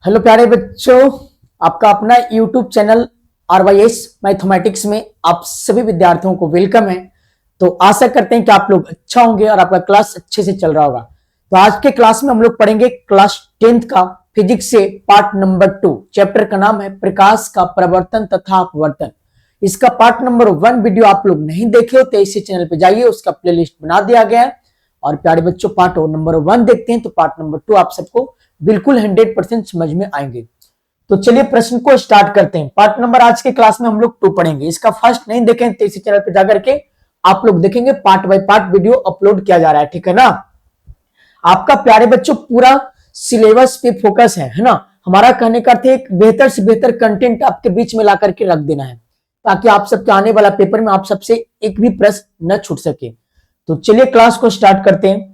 Hello प्यारे बच्चों, आपका अपना यूट्यूब चैनल RYS मैथमेटिक्स में आप सभी विद्यार्थियों को वेलकम है। तो आशा करते हैं कि आप लोग अच्छा होंगे और आपका क्लास अच्छे से चल रहा होगा। तो आज के क्लास में हम लोग पढ़ेंगे क्लास 10th का फिजिक्स से पार्ट नंबर 2। चैप्टर का नाम है प्रकाश का प्रवर्तन तथा अपवर्तन। इसका पार्ट नंबर 1 वीडियो आप लोग नहीं देखे हो तो इसी चैनल पे जाइए, उसका प्लेलिस्ट बना दिया गया है। और प्यारे बच्चों, पार्ट नंबर 1 देखते हैं तो पार्ट नंबर 2 आप सबको बिल्कुल 100% समझ में आएंगे। तो चलिए प्रश्न को स्टार्ट करते हैं। पार्ट नंबर आज के क्लास में हम लोग 2 पढ़ेंगे। इसका फर्स्ट नहीं देखें तो इसी चैनल पे जाकर के आप लोग देखेंगे, part by part video upload किया जा रहा है, ठीक है ना। आपका प्यारे बच्चों पूरा सिलेबस पे फोकस है ना। हमारा कहने का अर्थ है एक बेहतर से बेहतर कंटेंट आपके बीच में ला करके रख देना है, ताकि आप सबके आने वाला पेपर में आप सबसे एक भी प्रश्न न छूट सके। तो चलिए क्लास को स्टार्ट करते हैं।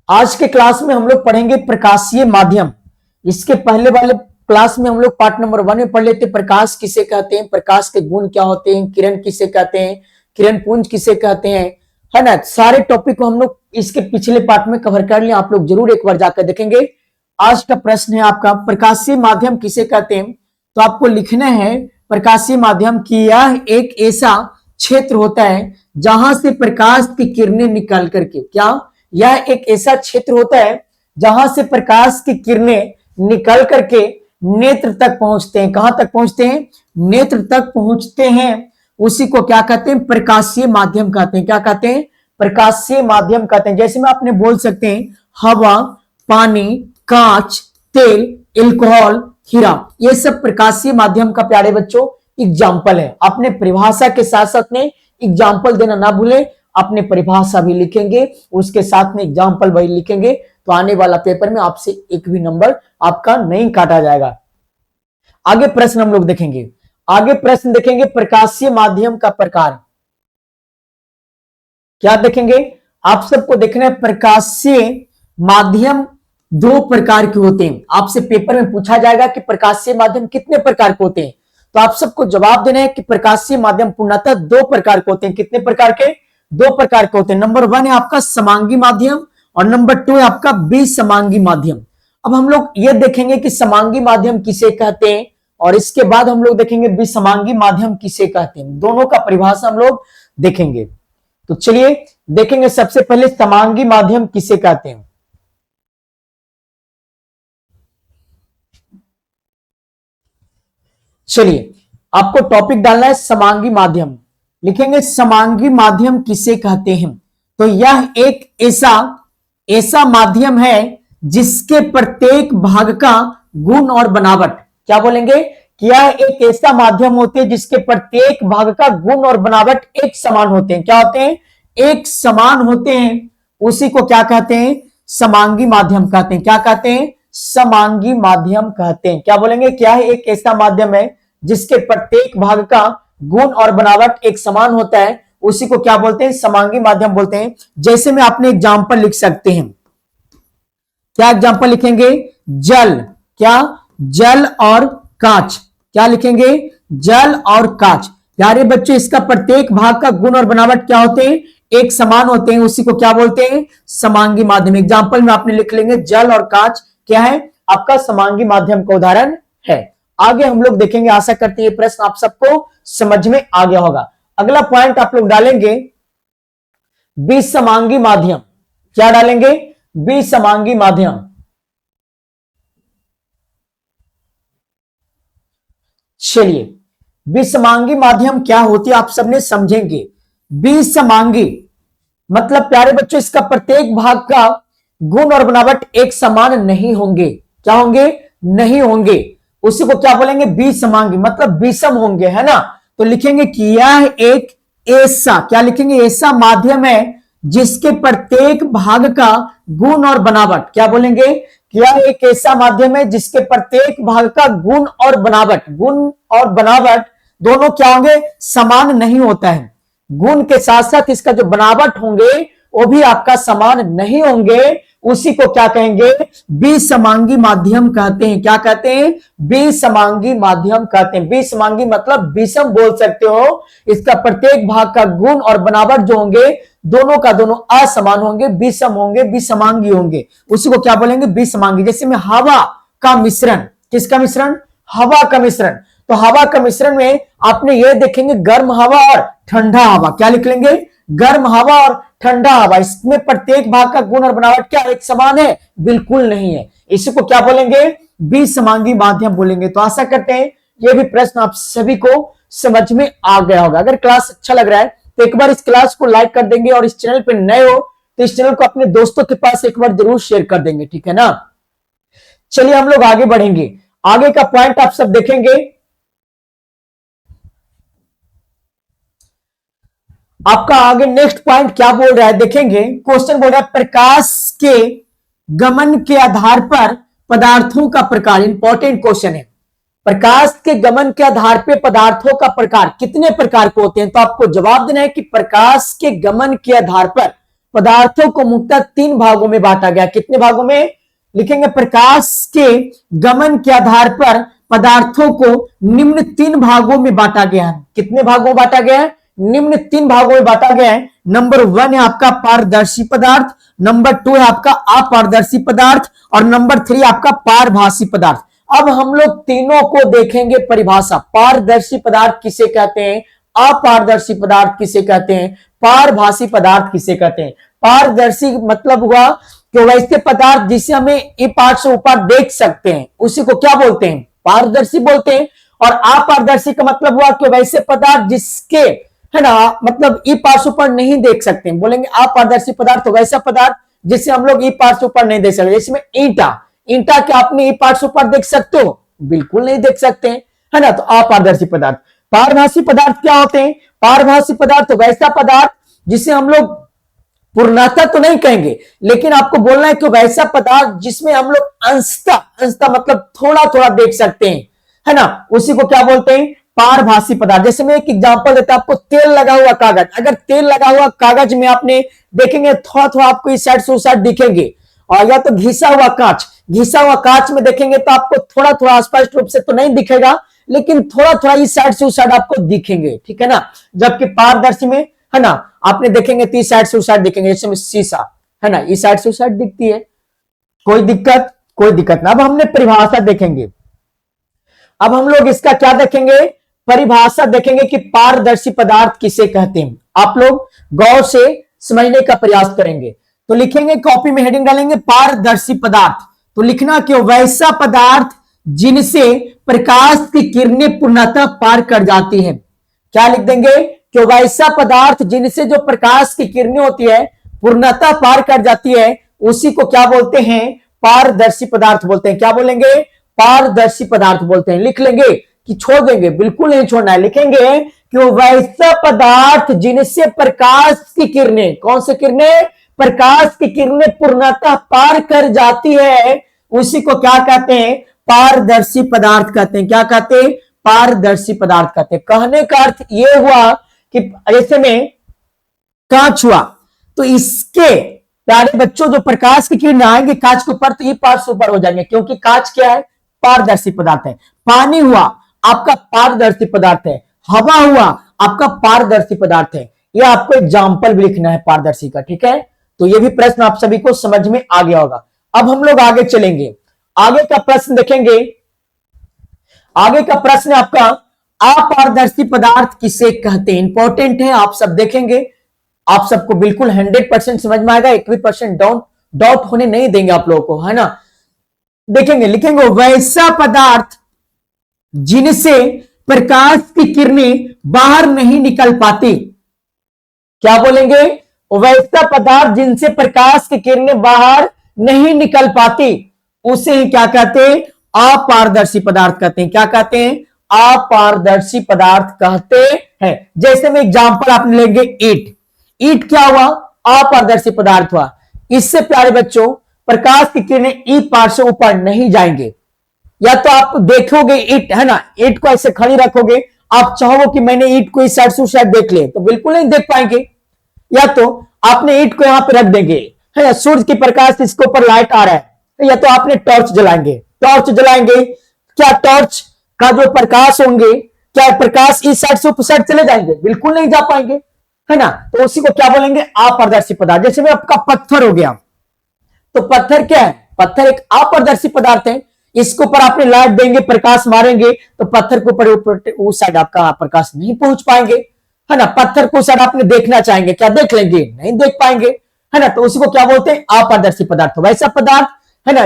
आज के क्लास में हम लोग पढ़ेंगे प्रकाशीय माध्यम। इसके पहले वाले क्लास में हम लोग पार्ट नंबर 1 में पढ़ लेते प्रकाश किसे कहते हैं, प्रकाश के गुण क्या होते हैं, किरण किसे कहते हैं, किरण पुंज किसे कहते हैं, है ना। सारे टॉपिक को हम लोग इसके पिछले पार्ट में कवर कर लिए, आप लोग जरूर एक बार जाकर देखेंगे। आज का प्रश्न है आपका, प्रकाशीय माध्यम किसे कहते हैं। तो आपको लिखना है प्रकाशीय माध्यम की यह एक ऐसा क्षेत्र होता है जहां से प्रकाश की किरणें निकल करके, क्या यह एक ऐसा क्षेत्र होता है जहां से प्रकाश की किरणें निकल करके नेत्र तक पहुंचते हैं। कहां तक पहुंचते हैं? नेत्र तक पहुंचते हैं। उसी को क्या कहते हैं? प्रकाशीय माध्यम कहते हैं। क्या कहते हैं? प्रकाशीय माध्यम कहते हैं। जैसे में आपने बोल सकते हैं हवा, पानी, कांच, तेल, एल्कोहल, हीरा, ये सब प्रकाशीय माध्यम का प्यारे बच्चों एग्जाम्पल है। अपने परिभाषा के साथ साथ में एग्जाम्पल देना ना भूलें। अपने परिभाषा भी लिखेंगे, उसके साथ में एग्जाम्पल भी लिखेंगे, तो आने वाला पेपर में आपसे एक भी नंबर आपका नहीं काटा जाएगा। आगे प्रश्न हम लोग देखेंगे। आगे प्रश्न देखेंगे प्रकाशीय माध्यम का प्रकार। क्या देखेंगे? आप सबको देखना है प्रकाशीय माध्यम 2 प्रकार के होते हैं। आपसे पेपर में पूछा जाएगा कि प्रकाशीय माध्यम कितने प्रकार के होते हैं, तो आप सबको जवाब देना है कि प्रकाशीय माध्यम पूर्णतः 2 प्रकार के होते हैं। कितने प्रकार के? 2 प्रकार के होते हैं। नंबर 1 है आपका समांगी माध्यम और नंबर 2 है आपका विसमांगी माध्यम। अब हम लोग ये देखेंगे कि समांगी माध्यम किसे कहते हैं और इसके बाद हम लोग देखेंगे विसमांगी माध्यम किसे कहते हैं। दोनों का परिभाषा हम लोग देखेंगे। तो चलिए देखेंगे सबसे पहले समांगी माध्यम किसे कहते हैं। चलिए आपको टॉपिक डालना है समांगी माध्यम। लिखेंगे समांगी माध्यम किसे कहते हैं। तो यह एक ऐसा माध्यम है जिसके प्रत्येक भाग का गुण और बनावट, क्या बोलेंगे कि यह एक ऐसा माध्यम होते हैं जिसके प्रत्येक भाग का गुण और बनावट एक समान होते हैं। क्या होते हैं? एक समान होते हैं। उसी को क्या कहते हैं? समांगी माध्यम कहते हैं। क्या कहते हैं? समांगी माध्यम कहते हैं। क्या बोलेंगे? क्या है? एक ऐसा माध्यम है जिसके प्रत्येक भाग का गुण और बनावट एक समान होता है, उसी को क्या बोलते हैं? समांगी माध्यम बोलते हैं। जैसे में आपने एग्जाम्पल लिख सकते हैं। क्या एग्जाम्पल लिखेंगे? जल, क्या? जल और कांच। क्या लिखेंगे? जल और कांच। प्यारे बच्चों, इसका प्रत्येक भाग का गुण और बनावट क्या होते हैं? एक समान होते हैं, उसी को क्या बोलते हैं? समांगी माध्यम। एग्जाम्पल में आपने लिख लेंगे जल और कांच क्या है? आपका समांगी माध्यम का उदाहरण है। आगे हम लोग देखेंगे। आशा करते हैं ये प्रश्न आप सबको समझ में आ गया होगा। अगला पॉइंट आप लोग डालेंगे विसमांगी माध्यम। क्या डालेंगे? विसमांगी माध्यम। चलिए विसमांगी माध्यम क्या होती है आप सबने समझेंगे। विसमांगी मतलब प्यारे बच्चों इसका प्रत्येक भाग का गुण और बनावट एक समान नहीं होंगे। क्या होंगे? नहीं होंगे। उसी को क्या बोलेंगे? विसमांगी मतलब विषम होंगे, है ना। तो लिखेंगे कि यह एक ऐसा, क्या लिखेंगे? ऐसा माध्यम है जिसके प्रत्येक भाग का गुण और बनावट, क्या बोलेंगे? कि यह एक ऐसा माध्यम है जिसके प्रत्येक भाग का गुण और बनावट दोनों क्या होंगे? समान नहीं होता है। गुण के साथ साथ इसका जो बनावट होंगे वो भी आपका समान नहीं होंगे। उसी को क्या कहेंगे, विसमांगी माध्यम कहते हैं। क्या कहते हैं, विसमांगी माध्यम कहते हैं। विसमांगी मतलब विषम बोल सकते हो, इसका प्रत्येक भाग का गुण और बनावट जो होंगे दोनों का दोनों असमान होंगे, विषम होंगे, विसमांगी होंगे, उसी को क्या बोलेंगे, विसमांगी। जैसे में हवा का मिश्रण, किसका मिश्रण, हवा का मिश्रण। तो हवा का मिश्रण में आपने ये देखेंगे गर्म हवा और ठंडा हवा, क्या लिख लेंगे, गर्म हवा और ठंडा हवा। इसमें प्रत्येक भाग का गुण और बनावट क्या एक समान है, बिल्कुल नहीं है। इसी को क्या बोलेंगे, विसमांगी माध्यम बोलेंगे। तो आशा करते हैं ये भी प्रश्न आप सभी को समझ में आ गया होगा। अगर क्लास अच्छा लग रहा है तो एक बार इस क्लास को लाइक कर देंगे, और इस चैनल पे नए हो तो इस चैनल को अपने दोस्तों के पास एक बार जरूर शेयर कर देंगे, ठीक है ना। चलिए हम लोग आगे बढ़ेंगे। आगे का पॉइंट आप सब देखेंगे, आपका आगे नेक्स्ट पॉइंट क्या बोल रहा है देखेंगे। क्वेश्चन बोल रहा है प्रकाश के गमन के आधार पर पदार्थों का प्रकार। इंपॉर्टेंट क्वेश्चन है। प्रकाश के गमन के आधार पर पदार्थों का प्रकार कितने प्रकार के होते हैं, तो आपको जवाब देना है कि प्रकाश के गमन के आधार पर पदार्थों को मुख्यतः 3 भागों में बांटा गया। कितने भागों में, लिखेंगे प्रकाश के गमन के आधार पर पदार्थों को निम्न 3 भागों में बांटा गया है। कितने भागों में बांटा गया है, निम्न 3 भागों में बांटा गया है। नंबर 1 है आपका पारदर्शी पदार्थ, नंबर 2 है आपका अपारदर्शी पदार्थ, और नंबर 3 आपका पारभासी पदार्थ। अब हम लोग तीनों को देखेंगे परिभाषा। पारदर्शी पदार्थ किसे कहते हैं, अपारदर्शी पदार्थ किसे कहते हैं, पारभासी पदार्थ किसे कहते हैं। पारदर्शी मतलब हुआ कि वैसे पदार्थ जिसे हमें ई पार्ट से ऊपर देख सकते हैं, उसी को क्या बोलते हैं, पारदर्शी बोलते हैं। और अपारदर्शी का मतलब हुआ कि वैसे पदार्थ जिसके, है ना, मतलब ई पार्ट से ऊपर नहीं देख सकते हैं, बोलेंगे अपारदर्शी पदार्थ। तो वैसा पदार्थ जिसे हम लोग ई पार्ट से ऊपर नहीं देख सकते। जैसे ईंटा, ईंटा क्या अपने ई पार्ट से ऊपर देख सकते हो, बिल्कुल नहीं देख सकते हैं, है ना। तो अपारदर्शी पदार्थ। पारभासी पदार्थ क्या होते हैं, पारभासी पदार्थ तो वैसा पदार्थ जिसे हम लोग पूर्णतः तो नहीं कहेंगे, लेकिन आपको बोलना है कि वैसा पदार्थ जिसमें हम लोग अंशतः मतलब थोड़ा थोड़ा देख सकते हैं, है ना, उसी को क्या बोलते हैं, पारभासी पदार्थ। जैसे मैं एक एग्जांपल देता हूं आपको, तेल लगा हुआ कागज। अगर तेल लगा हुआ कागज में आपने देखेंगे थोड़ा थोड़ा आपको इस साइड से उस साइड दिखेंगे, और या तो घिसा हुआ कांच, घिसा हुआ कांच में देखेंगे तो आपको थोड़ा थोड़ा स्पष्ट रूप से तो नहीं दिखेगा, लेकिन थोड़ा थोड़ा इस साइड से उस साइड आपको दिखेंगे, ठीक है ना। जबकि पारदर्शी में, है ना, आपने देखेंगे 30 साइड से उस साइड दिखेंगे। जैसे शीशा, है ना, इस साइड से उस साइड दिखती है, कोई दिक्कत, कोई दिक्कत ना। अब हमने परिभाषा देखेंगे। अब हम लोग इसका क्या देखेंगे, परिभाषा देखेंगे कि पारदर्शी पदार्थ किसे कहते हैं। आप लोग गौर से समझने का प्रयास करेंगे। तो लिखेंगे, कॉपी में हेडिंग डालेंगे पारदर्शी पदार्थ। तो लिखना कि वैसा पदार्थ जिनसे प्रकाश की किरणें पूर्णतः पार कर जाती है। क्या लिख देंगे कि वैसा पदार्थ जिनसे जो प्रकाश की किरणें होती है पूर्णतः पार कर जाती है, उसी को क्या बोलते हैं, पारदर्शी पदार्थ बोलते हैं। क्या बोलेंगे, पारदर्शी पदार्थ बोलते हैं। लिख लेंगे कि छोड़ देंगे, बिल्कुल नहीं छोड़ना है। लिखेंगे कि वैसा पदार्थ जिनसे प्रकाश की किरणें, कौन सी किरणें, प्रकाश की किरणें पूर्णतः पार कर जाती है, उसी को क्या कहते हैं, पारदर्शी पदार्थ कहते हैं। क्या कहते हैं, पारदर्शी पदार्थ कहते हैं। कहने का अर्थ यह हुआ कि ऐसे में कांच हुआ तो इसके प्यारे बच्चों जो प्रकाश की किरण आएंगे कांच के ऊपर तो ये पार्ट से ऊपर हो जाएंगे, क्योंकि कांच क्या है, पारदर्शी पदार्थ है। पानी हुआ आपका पारदर्शी पदार्थ है, हवा हुआ आपका पारदर्शी पदार्थ है। ये आपको एग्जाम्पल भी लिखना है पारदर्शी का, ठीक है। तो ये भी प्रश्न आप सभी को समझ में आ गया होगा। अब हम लोग आगे चलेंगे, आगे का प्रश्न देखेंगे। आगे का प्रश्न आपका अपारदर्शी पदार्थ किसे कहते हैं। इंपॉर्टेंट है, आप सब देखेंगे, आप सबको बिल्कुल 100% समझ में आएगा। 1% डाउट होने नहीं देंगे आप लोगों को, है ना। देखेंगे, लिखेंगे वैसा पदार्थ जिनसे प्रकाश की किरणें बाहर नहीं निकल पाती। क्या बोलेंगे, वैसा पदार्थ जिनसे प्रकाश की किरणें बाहर नहीं निकल पाती, उसे ही क्या कहते हैं, अपारदर्शी पदार्थ कहते हैं। क्या कहते हैं, अपारदर्शी पदार्थ कहते हैं। जैसे में एग्जांपल आप लेंगे ईंट। ईंट क्या हुआ, अपारदर्शी पदार्थ हुआ। इससे प्यारे बच्चों प्रकाश की किरणें ई पार से ऊपर नहीं जाएंगे। या तो आप देखोगे ईंट, है ना, ईंट को ऐसे खड़ी रखोगे, आप चाहो कि मैंने ईंट को इस साइड से उस साइड देख ले, तो बिल्कुल नहीं देख पाएंगे। या तो आपने ईंट को यहां पे रख देंगे, है ना, सूर्य की प्रकाश इसके ऊपर लाइट आ रहा है, या तो आपने टॉर्च जलाएंगे, टॉर्च जलाएंगे, क्या टॉर्च का जो प्रकाश होंगे, क्या प्रकाश इस साइड से उस साइड चले जाएंगे? बिल्कुल नहीं जा पाएंगे, है ना। तो उसी को क्या बोलेंगे? अपारदर्शी पदार्थ। जैसे में आपका पत्थर हो गया, तो पत्थर क्या है? पत्थर एक अपारदर्शी पदार्थ है। इसके ऊपर आपने लाइट देंगे, प्रकाश मारेंगे, तो पत्थर के ऊपर उस साइड आपका प्रकाश नहीं पहुंच पाएंगे, है ना। पत्थर को साइड आपने देखना चाहेंगे, क्या देख लेंगे? नहीं देख पाएंगे, है ना। तो उसी को क्या बोलते हैं? अपारदर्शी पदार्थ। वैसा पदार्थ, है ना,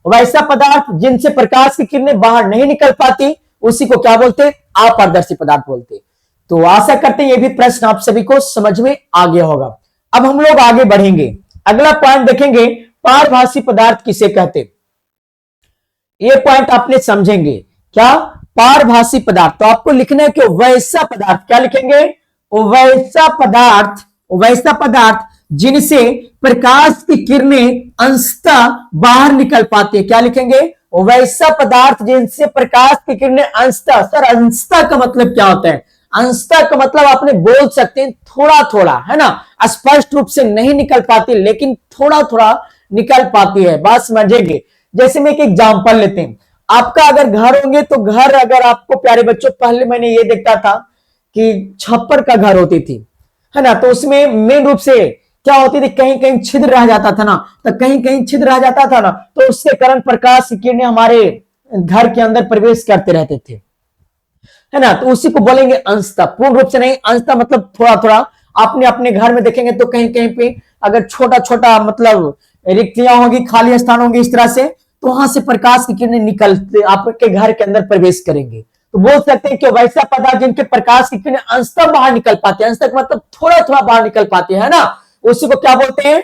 वैसा पदार्थ जिनसे प्रकाश की किरणें बाहर नहीं निकल पाती, उसी को क्या बोलते हैं? अपारदर्शी पदार्थ बोलते हैं। तो आशा करते हैं ये भी प्रश्न आप सभी को समझ में आ गया होगा। अब हम लोग आगे बढ़ेंगे, अगला पॉइंट देखेंगे, पारभासी पदार्थ किसे कहते हैं। ये पॉइंट आपने समझेंगे, क्या? पारभासी पदार्थ। तो आपको लिखना है कि वैसा पदार्थ, क्या लिखेंगे? वैसा पदार्थ, वैसा पदार्थ जिनसे प्रकाश की किरणें अंशतः बाहर निकल पाती है, क्या लिखेंगे? वैसा पदार्थ जिनसे प्रकाश की किरणें अंशतः। सर अंशतः का मतलब क्या होता है? अंशतः का मतलब आपने बोल सकते हैं थोड़ा थोड़ा, है ना, स्पष्ट रूप से नहीं निकल पाती, लेकिन थोड़ा थोड़ा निकल पाती है, बात समझेंगे। जैसे में एक एग्जांपल लेते हैं, आपका अगर घर होंगे, तो घर अगर आपको प्यारे बच्चों, पहले मैंने ये देखा था कि छप्पर का घर होती थी, है ना, तो उसमें मेन रूप से क्या होती थी, कहीं कहीं छिद्र रह जाता था ना, तो कहीं कहीं छिद्र रह जाता था ना, तो उसके कारण प्रकाश की किरणें हमारे घर के अंदर प्रवेश करते रहते थे, है ना। तो उसी को बोलेंगे अंशतः, पूर्ण रूप से नहीं, अंशतः मतलब थोड़ा थोड़ा। आपने अपने घर में देखेंगे तो कहीं कहीं पे अगर छोटा छोटा मतलब रिक्तियां होंगी, खाली स्थान होंगे इस तरह से, तो वहां से प्रकाश की किरणें निकलते आपके घर के अंदर प्रवेश करेंगे। तो बोल सकते हैं कि वैसा पदार्थ जिनके प्रकाश की किरणें अंशतः बाहर निकल पाते हैं, अंशतः मतलब थोड़ा थोड़ा बाहर निकल पाते हैं, ना, उसी को क्या बोलते हैं?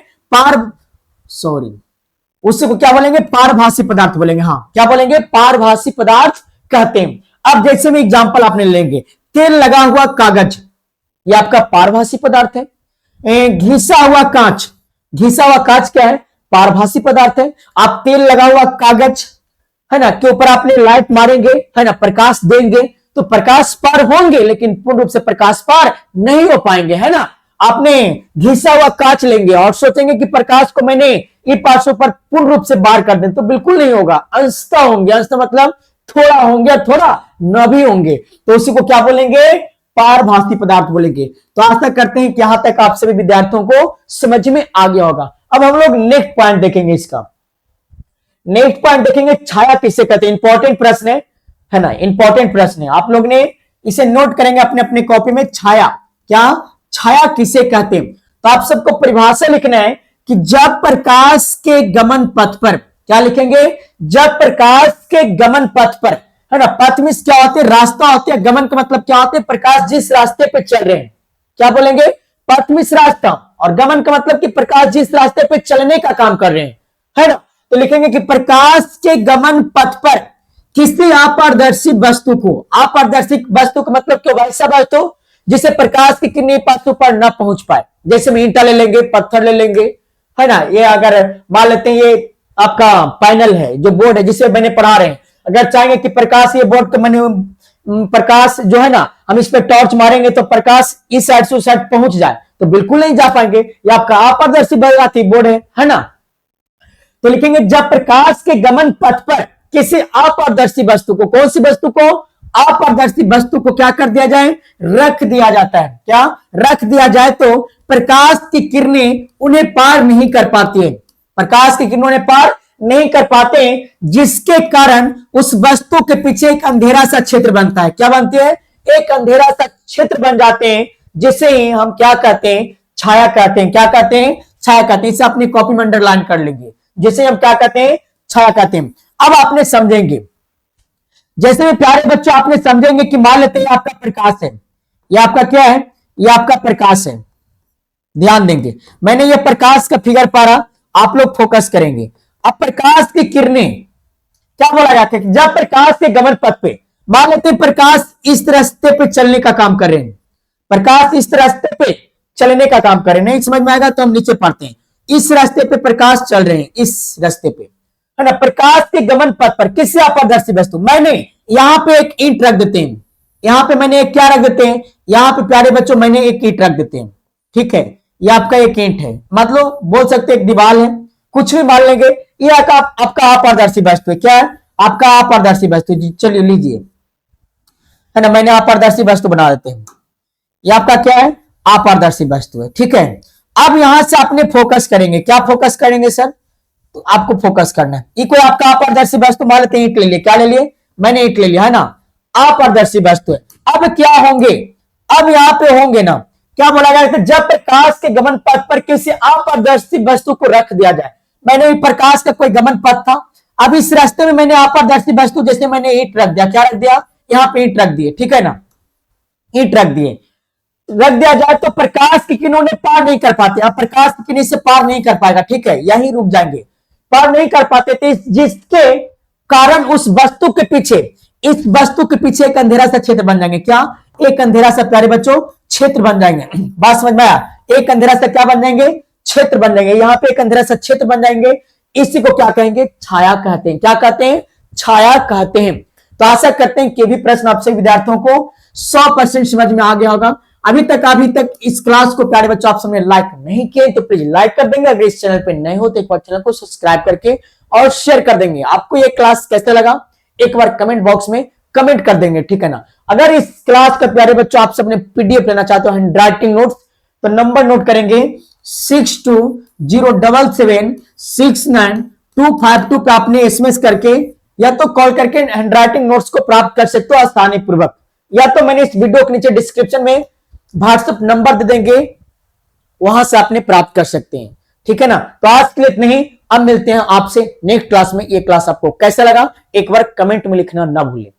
उसी को क्या बोलेंगे? पारभासी पदार्थ बोलेंगे। हाँ, क्या बोलेंगे? पारभासी पदार्थ कहते हैं। अब जैसे में एग्जांपल आपने लेंगे, तेल लगा हुआ कागज, ये आपका पारभासी पदार्थ है। घिसा हुआ कांच, घिसा हुआ कांच क्या है? पारभासी पदार्थ है। आप तेल लगा हुआ कागज, है ना, के ऊपर आपने लाइट मारेंगे, है ना, प्रकाश देंगे, तो प्रकाश पार होंगे, लेकिन पूर्ण रूप से प्रकाश पार नहीं हो पाएंगे, है ना। आपने घिसा हुआ कांच लेंगे और सोचेंगे कि प्रकाश को मैंने ई पार्श्व पर पूर्ण रूप से बाहर कर दें, तो बिल्कुल नहीं होगा, अंशतः होंगे। अंशतः मतलब थोड़ा होंगे, थोड़ा न भी होंगे, तो उसी को क्या बोलेंगे? पारभासी पदार्थ बोलेंगे। तो आशा करते हैं कि यहां तक आप सभी विद्यार्थियों को समझ में आ गया होगा। अब हम लोग नेक्स्ट पॉइंट देखेंगे, इसका नेक्स्ट पॉइंट देखेंगे, छाया किसे कहते हैं। इंपॉर्टेंट प्रश्न है ना, इंपॉर्टेंट प्रश्न है, आप लोग ने इसे नोट करेंगे अपने अपने कॉपी में। छाया, क्या? छाया किसे कहते हैं? तो आप सबको परिभाषा लिखना है कि जब प्रकाश के गमन पथ पर, क्या लिखेंगे? जब प्रकाश के गमन पथ पर, है ना, पथ में क्या होते हैं? रास्ता होते हैं। गमन का मतलब क्या होते हैं? प्रकाश जिस रास्ते पे चल रहे हैं, क्या बोलेंगे? पथ में रास्ता। और गमन का मतलब कि प्रकाश जिस रास्ते पे चलने का काम कर रहे हैं, है ना। तो लिखेंगे कि प्रकाश के गमन पथ पर किसी अपारदर्शी वस्तु को, अपारदर्शी वस्तु का मतलब क्या? वैसा वस्तु जिसे प्रकाश की किरणें पासों पर न पहुंच पाए। जैसे में ईंटा ले लेंगे, पत्थर ले लेंगे, है ना, ये अगर मान लेते हैं ये आपका पैनल है, जो बोर्ड है जिसे मैंने पढ़ा रहे हैं, अगर चाहेंगे कि प्रकाश, ये बोर्ड तो मैंने प्रकाश जो है ना, हम इस पर टॉर्च मारेंगे तो प्रकाश इस साइड से उस साइड पहुंच जाए, तो बिल्कुल नहीं जा पाएंगे। ये आपका अपारदर्शी बोर्ड है ना। तो लिखेंगे जब प्रकाश के गमन पथ पर किसी अपारदर्शी वस्तु को, कौन सी वस्तु को? अपारदर्शी वस्तु को क्या कर दिया जाए? रख दिया जाता है। क्या? रख दिया जाए, तो प्रकाश की किरणें उन्हें पार नहीं कर पाती है, प्रकाश की किरणें उन्हें पार नहीं कर पाते, जिसके कारण उस वस्तु के पीछे एक अंधेरा सा क्षेत्र बनता है। क्या बनती है? एक अंधेरा सा क्षेत्र बन जाते हैं, जिसे हम क्या कहते हैं? छाया कहते हैं। क्या कहते हैं? छाया कहते हैं। इसे अपनी कॉपी में अंडरलाइन कर लेंगे, जिसे हम क्या कहते हैं? छाया कहते हैं। अब आपने समझेंगे, जैसे में प्यारे बच्चों आपने समझेंगे कि मान लेते हैं आपका प्रकाश है, ये आपका क्या है? ये आपका प्रकाश है। ध्यान देंगे, मैंने ये प्रकाश का फिगर पारा, आप लोग फोकस करेंगे। अब प्रकाश की किरणें, क्या बोला जाता है? जब प्रकाश के गमन पथ पे, मान लेते हैं प्रकाश इस रास्ते पे चलने का काम कर रहे हैं, प्रकाश इस रास्ते पे चलने का काम कर रहे हैं, नहीं समझ में आएगा तो हम नीचे पढ़ते हैं। इस रास्ते पे प्रकाश चल रहे हैं, इस रास्ते पे, है ना। प्रकाश के गमन पथ पर किसी अपारदर्शी वस्तु, मैंने यहां पे एक ईंट रख देते हैं, यहां पे मैंने एक क्या रख देते हैं? यहां पे प्यारे बच्चों मैंने एक ईंट रख देते हैं, ठीक है। ये आपका एक ईंट है, मतलब बोल सकते एक दीवार है, कुछ भी मान लेंगे। ये आपका अपारदर्शी वस्तु है। क्या है? आपका अपारदर्शी वस्तु। चलिए लीजिए, है ना, मैंने अपारदर्शी वस्तु बना देते हैं। ये आपका क्या है? अपारदर्शी वस्तु है। ठीक है, अब यहां से आपने फोकस करेंगे। क्या फोकस करेंगे सर? तो आपको फोकस करना है। ये कोई आपका अपारदर्शी वस्तु मान लेते हैं, ईंट ले लिए। क्या ले लिए? मैंने ईंट ले लिया, है ना, अपारदर्शी वस्तु है। अब क्या होंगे? अब यहां पे होंगे ना, क्या बोला गया कि जब प्रकाश के गमन पथ पर किसी अपारदर्शी वस्तु को रख दिया जाए। मैंने प्रकाश का कोई गमन पथ था, अब इस रास्ते में मैंने अपारदर्शी वस्तु, जैसे मैंने ईंट रख दिया। क्या रख दिया? यहां पे ईंट रख दिए, ठीक है ना, ईंट रख दिए। रख दिया जाए तो प्रकाश की किरणों ने पार नहीं कर पाते। अब प्रकाश की किरण से पार नहीं कर पाएगा, ठीक है, यही रुक जाएंगे, पार नहीं कर पाते थे, जिसके कारण उस वस्तु के पीछे, इस वस्तु के पीछे एक अंधेरा सा क्षेत्र बन जाएंगे। क्या? एक अंधेरा सा, प्यारे बच्चों, क्षेत्र बन जाएंगे। बात समझ में आया? एक अंधेरा सा क्या बन जाएंगे? क्षेत्र बन जाएंगे। यहां पे एक अंधेरा सा क्षेत्र बन जाएंगे। इसी को क्या कहेंगे? छाया कहते हैं। क्या कहते हैं? छाया कहते हैं। तो आशा करते हैं कि भी प्रश्न आपसे विद्यार्थियों को 100% समझ में आ गया होगा। अभी तक इस क्लास को प्यारे बच्चों आप सबने लाइक नहीं किए तो प्लीज लाइक कर देंगे। अगर इस चैनल पे नए हो तो एक बार चैनल को सब्सक्राइब करके और शेयर कर देंगे। आपको ये क्लास कैसे लगा एक बार कमेंट बॉक्स में कमेंट कर देंगे, ठीक है ना। अगर इस क्लास का प्यारे बच्चों आप सबने पीडीएफ लेना चाहते हो, हैंड राइटिंग नोट्स, तो नंबर नोट करेंगे 6207692552 पे आपने एसएमएस करके या तो कॉल करके हैंड राइटिंग नोट्स को प्राप्त कर सकते हो आसानी पूर्वक, या तो मैंने इस वीडियो के नीचे डिस्क्रिप्शन में व्हाट्सएप नंबर दे देंगे, वहां से आपने प्राप्त कर सकते हैं, ठीक है ना। तो आज के लिए इतना ही, अब मिलते हैं आपसे नेक्स्ट क्लास में। ये क्लास आपको कैसा लगा एक बार कमेंट में लिखना ना भूलें।